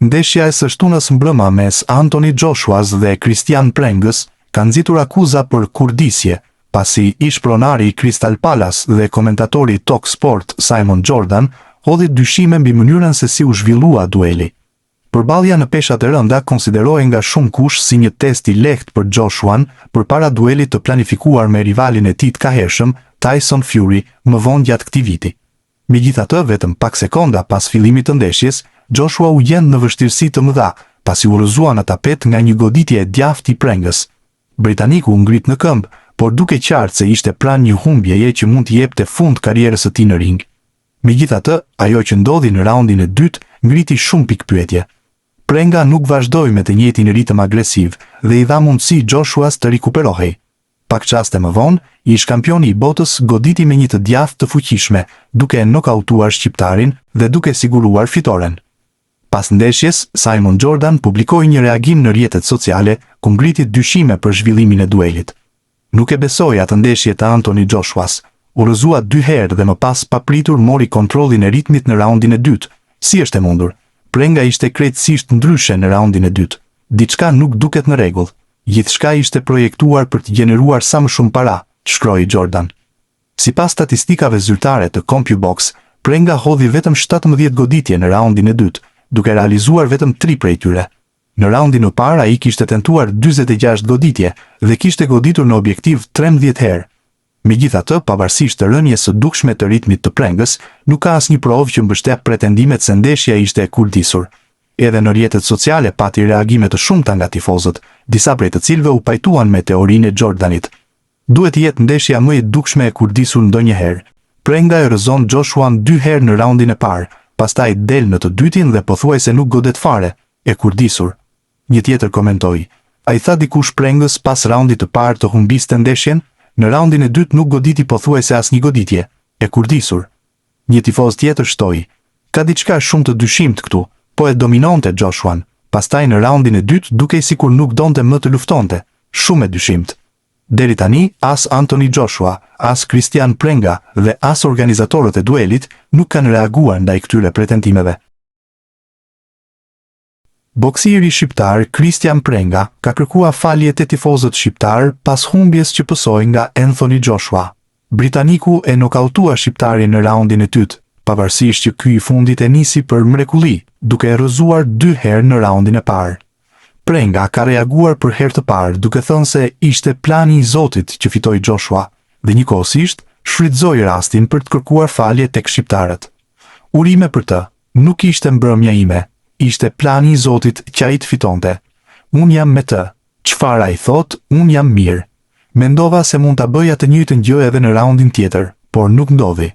Ndeshja e së shtunës mbrëma mes Anthony Joshuas dhe Christian Prengës ka nxitur akuza për kurdisje, pasi ish pronari i Crystal Palace dhe komentatori Talk Sport Simon Jordan hodhi dyshime mbi mënyrën se si u zhvillua dueli. Përballja në peshat e rënda konsiderohej nga shumë kush si një test i lehtë për Joshuan përpara duelit të planifikuar me rivalin e tij të kahershëm, Tyson Fury, më vonë gjatë këtij viti. Megjithatë, vetëm pak sekonda pas fillimit të ndeshjes, Joshua u gjend në vështirësi të mëdha, pasi u rrëzua në tapet nga një goditje e djathtë i Prengës. Britaniku u ngrit në këmbë, por duke qartë se ishte pranë një humbjeje që mund t'i jepte fund karrierës së tij në ring. Megjithatë, ajo që ndodhi në raundin e dytë ngriti shumë pikpyetje. Prenga nuk vazhdoi me të njëjtin ritëm agresiv dhe i dha mundësi Joshuas të rikuperohej. Pak çaste më vonë, ish kampioni i botës goditi me një të djathtë të fuqishme, duke e nokautuar shqiptarin dhe duke siguruar fitoren. Pas ndeshjes, Simon Jordan publikoi një reagim në rrjetet sociale ku ngriti dyshime për zhvillimin e duelit. Nuk e besoi atë ndeshje të Anthony Joshuas, u rrëzua 2 herë dhe më pas papritur mori kontrollin e ritmit në raundin e dytë. Si është e mundur? Prenga ishte krejtësisht ndryshe në raundin e dytë. Diçka nuk duket në rregull. Gjithçka ishte projektuar për të gjeneruar sa më shumë para, shkroi Jordan. Sipas statistikave zyrtare të CompuBox, Prenga hodhi vetëm 17 goditje në raundin e dytë, duke realizuar vetëm 3 prej tyre. Në raundin e parë ai kishte tentuar 46 goditje dhe kishte goditur në objektiv 13 herë. Megjithatë, pavarësisht të rënies së dukshme të ritmit të Prengës, nuk ka asnjë provë që mbështet pretendimet se ndeshja ishte e kurdisur. Edhe në rrjetet sociale pati reagime të shumta nga tifozët, disa prej të cilëve u pajtuan me teorinë e Jordanit. Duhet të jetë ndeshja më e dukshme e kurdisur ndonjëherë. Prenga e rrëzon Joshuan 2 herë në raundin e parë, pastaj del në të dytin dhe pothuajse nuk godet fare, e kurdisur. Një tjetër komentoi: "Ai tha dikush Prengës pas raundit të parë të humbiste ndeshjen, në raundin e dytë nuk goditi pothuajse asnjë goditje, e kurdisur." Një tifoz tjetër shtoi: "Ka diçka shumë të dyshimt këtu, po e dominonte Joshuan, pastaj në raundin e dytë dukej sikur nuk donte më të luftonte, shumë e dyshimt." Deri tani, as Anthony Joshua, as Christian Prenga dhe as organizatorët e duelit nuk kanë reaguar ndaj këtyre pretendimeve. Boksieri shqiptar Christian Prenga ka kërkuar falje te tifozët shqiptar pas humbjes që pësoi nga Anthony Joshua. Britaniku e nokautua shqiptarin në raundin e dytë, pavarësisht që ky i fundit e nisi për mrekulli, duke e rrëzuar 2 herë në raundin e parë. Prenga ka reaguar për herë të parë duke thënë se ishte plani i Zotit që fitoi Joshua dhe njëkohësisht shfrytëzoi rastin për të kërkuar falje tek shqiptarët. Urime për të, nuk ishte mbrëmja ime, ishte plani i Zotit që ai të fitonte. Unë jam me të. Çfarë ai thot, unë jam mirë. Mendova se mund ta bëja të njëjtën gjë edhe në raundin tjetër, por nuk ndodhi.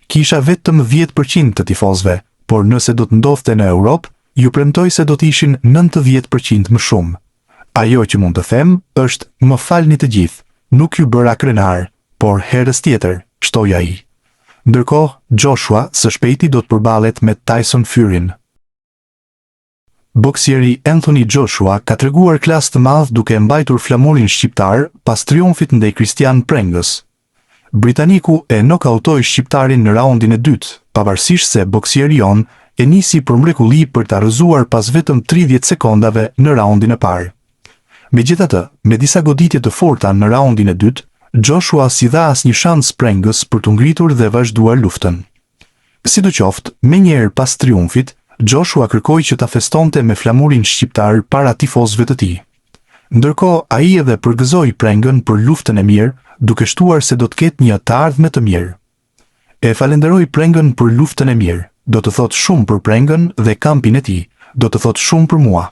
Kisha vetëm 10% të tifozëve, por nëse do të ndodhte në Europë, ju premtoj se do të ishin 90% më shumë. Ajo që mund të them është, më falni të gjithë, nuk ju bëra krenar, por herës tjetër, shtoi ai. Ndërkohë, Joshua së shpejti do të përballet me Tyson Furyn. Boksieri Anthony Joshua ka treguar klasë të madh duke mbajtur flamurin shqiptar pas triumfit ndaj Christian Prengës. Britaniku e nokautoi shqiptarin në raundin e dytë, pavarësisht se boksieri jon e nisi për mrekulli për ta rrëzuar pas vetëm 30 sekondave në raundin e parë. Megjithatë, me disa goditje të forta në raundin e dytë, Joshua si dha asnjë shans Prengës për të ngritur dhe vazhduar luftën. Sidoqoftë, menjëherë pas triumfit, Joshua kërkoi që ta festonte me flamurin shqiptar para tifozëve të tij. Ndërkohë, ai edhe përgëzoi Prengën për luftën e mirë, duke shtuar se do të ketë një të ardhme të mirë. E falenderoi Prengën për luftën e mirë. Do të thot shumë për Prengën dhe kampin e tij, do të thot shumë për mua.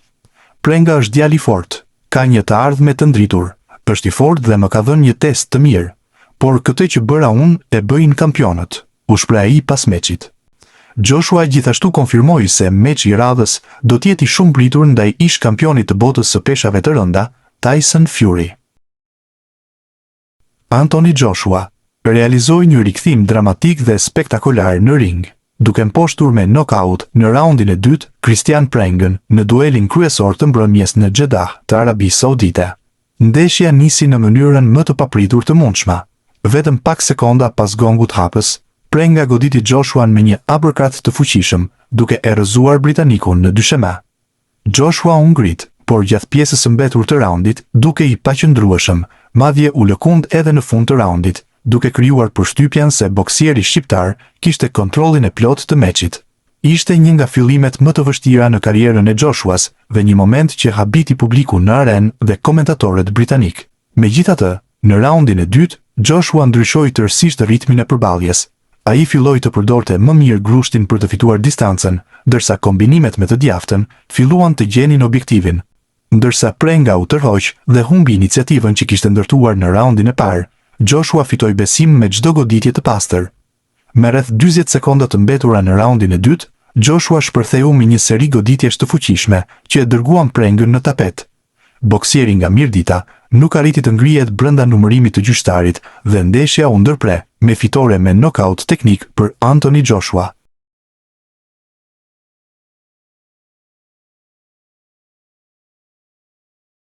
Prenga është djalë i fortë, ka një të ardhme të ndritur, është i fortë dhe më ka dhënë një test të mirë, por këtë që bëra unë e bëjnë kampionët, u shpreh ai pas meçit. Joshua gjithashtu konfirmoi se meçi i radhës do të jetë i shumë pritur ndaj ish kampionit të botës së peshave të rënda, Tyson Fury. Anthony Joshua realizoi një rikthim dramatik dhe spektakolar në ring, duke mposhtur me knockout në raundin e dytë Christian Prengën në duelin kryesor të mbrëmjes në Jeddah të Arabisë Saudite. Ndeshja nisi në mënyrën më të papritur të mundshme. Vetëm pak sekonda pas gongut hapës, Prenga goditi Joshuan me një uppercut të fuqishëm, duke e rrëzuar britanikun në dysheme. Joshua u ngrit, por gjatë pjesës së mbetur të raundit, duke i paqëndrueshëm, madje u lëkund edhe në fund të raundit, duke krijuar përshtypjen se boksieri shqiptar kishte kontrollin e plotë të meçit. Ishte një nga fillimet më të vështira në karrierën e Joshuas dhe një moment që habiti publiku në arenë dhe komentatorët britanik. Megjithatë, në raundin e dytë, Joshua ndryshoi tërësisht ritmin e përballjes. Ai filloi të përdorte më mirë grushtin për të fituar distancën, ndërsa kombinimet me të djaftën filluan të gjenin objektivin. Ndërsa Prenga u tërhoq dhe humbi iniciativën që kishte ndërtuar në raundin e parë, Joshua fitoi besim me çdo goditje të pastër. Me rreth 40 sekonda të mbetura në raundin e dytë, Joshua shpërtheu me një seri goditjesh të fuqishme që e dërguan Prengën në tapet. Boksieri nga Mirdita nuk arriti të ngrihet brenda numërimit të gjyqtarit dhe ndeshja u ndërpre me fitore me knockout teknik për Anthony Joshua.